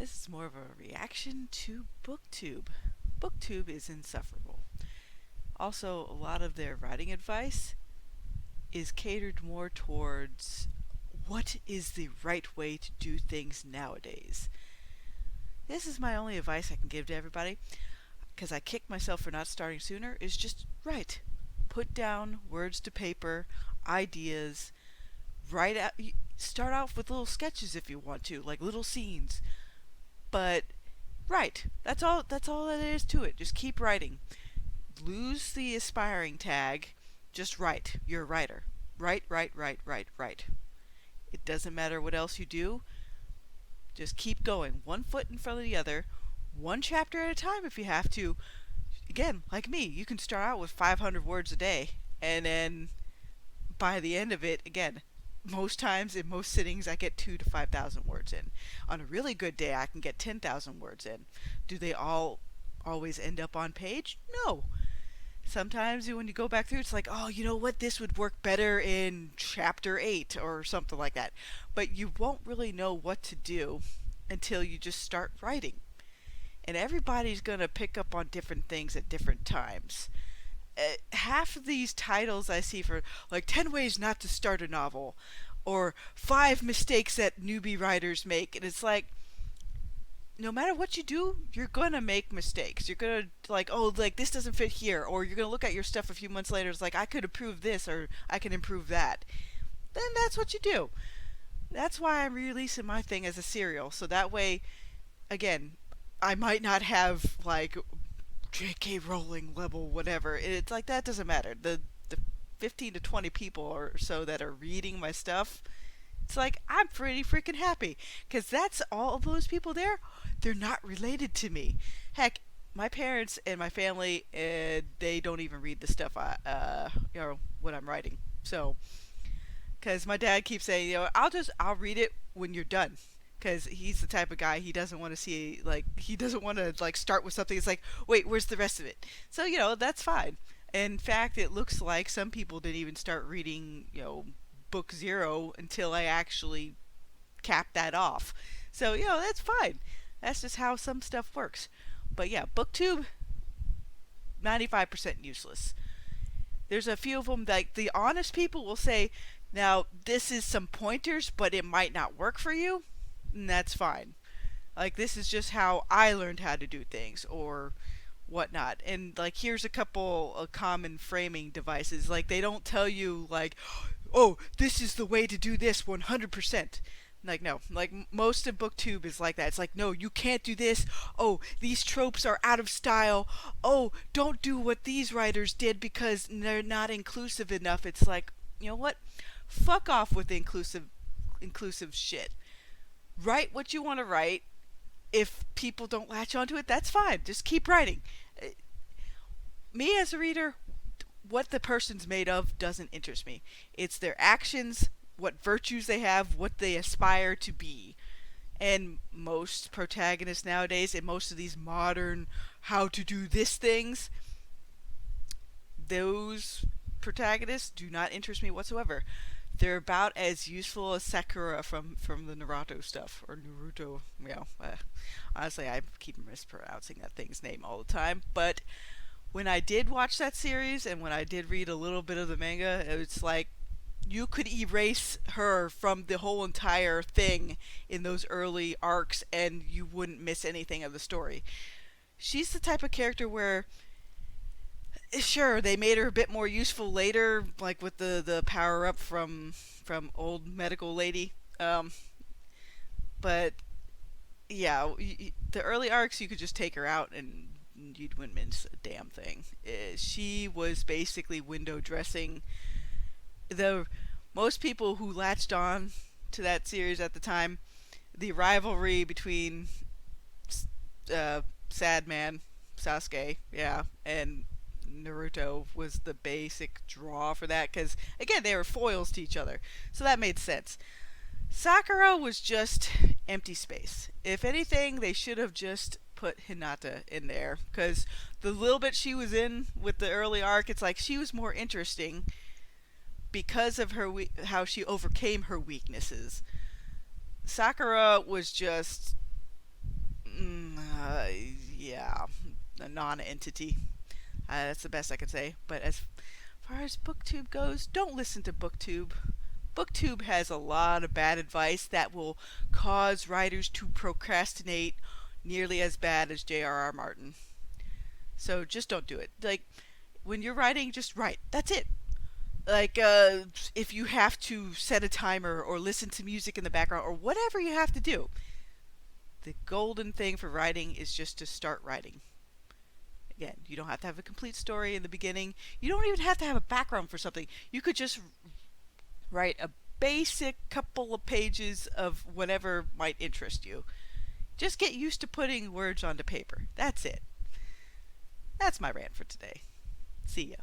This is more of a reaction to Booktube. Booktube is insufferable. Also, a lot of their writing advice is catered more towards what is the right way to do things nowadays. This is my only advice I can give to everybody, because I kick myself for not starting sooner, is just write. Put down words to paper, ideas, write out. Start off with little sketches if you want to, like little scenes. But write. That's all that is to it. Just keep writing. Lose the aspiring tag. Just write. You're a writer. Write, write, write, write, write. It doesn't matter what else you do. Just keep going. One foot in front of the other. One chapter at a time if you have to. Again, like me, you can start out with 500 words a day. And then by the end of it, again, most times in most sittings I get 2 to 5,000 words in. On a really good day I can get 10,000 words in. Do they all always end up on page? No. Sometimes when you go back through, it's like, oh, you know what, this would work better in chapter 8 or something like that. But you won't really know what to do until you just start writing. And everybody's going to pick up on different things at different times. Half of these titles I see for like 10 ways not to start a novel or 5 mistakes that newbie writers make, and it's like, no matter what you do, you're gonna make mistakes. You're gonna like, oh, like this doesn't fit here, or you're gonna look at your stuff a few months later. It's like, I could improve this, or I can improve that. Then that's what you do. That's why I'm releasing my thing as a serial, so that way, again, I might not have like J.K. Rowling level whatever. It's like that doesn't matter. The 15 to 20 people or so that are reading my stuff, it's like I'm pretty freaking happy, because that's all of those people there. They're not related to me. Heck, my parents and my family, they don't even read the stuff what I'm writing. So, because my dad keeps saying, I'll read it when you're done. Because he's the type of guy, he doesn't want to see, like, he doesn't want to, like, start with something. It's like, wait, where's the rest of it? So, that's fine. In fact, it looks like some people didn't even start reading, book 0 until I actually capped that off. So, that's fine. That's just how some stuff works. But yeah, Booktube, 95% useless. There's a few of them, like, the honest people will say, now, this is some pointers, but it might not work for you. And that's fine. Like, this is just how I learned how to do things, or whatnot. And, like, here's a couple of common framing devices. Like, they don't tell you, like, oh, this is the way to do this 100%. Like, no. Like, most of Booktube is like that. It's like, no, you can't do this. Oh, these tropes are out of style. Oh, don't do what these writers did because they're not inclusive enough. It's like, you know what? Fuck off with the inclusive shit. Write what you want to write. If people don't latch onto it, that's fine. Just keep writing. Me as a reader, what the person's made of doesn't interest me. It's their actions, what virtues they have, what they aspire to be. And most protagonists nowadays, and most of these modern how to do this things, those protagonists do not interest me whatsoever. They're about as useful as Sakura from the Naruto stuff, or Naruto. Honestly, I keep mispronouncing that thing's name all the time. But when I did watch that series, and when I did read a little bit of the manga, it's like you could erase her from the whole entire thing in those early arcs, and you wouldn't miss anything of the story. She's the type of character where, sure, they made her a bit more useful later, like with the power up from old medical lady. But yeah, the early arcs you could just take her out and you wouldn't miss a damn thing. She was basically window dressing. Most people who latched on to that series at the time, the rivalry between Sad Man Sasuke, and Naruto was the basic draw for that, because again, they were foils to each other, so that made sense. Sakura was just empty space. If anything, they should have just put Hinata in there, because the little bit she was in with the early arc, it's like she was more interesting because of her how she overcame her weaknesses. Sakura was just Uh, yeah, a non-entity. That's the best I can say. But as far as Booktube goes, don't listen to Booktube. Booktube has a lot of bad advice that will cause writers to procrastinate nearly as bad as J.R.R. Martin. So just don't do it. Like, when you're writing, just write. That's it. Like, if you have to set a timer or listen to music in the background or whatever you have to do, the golden thing for writing is just to start writing. Again, you don't have to have a complete story in the beginning. You don't even have to have a background for something. You could just write a basic couple of pages of whatever might interest you. Just get used to putting words onto paper. That's it. That's my rant for today. See ya.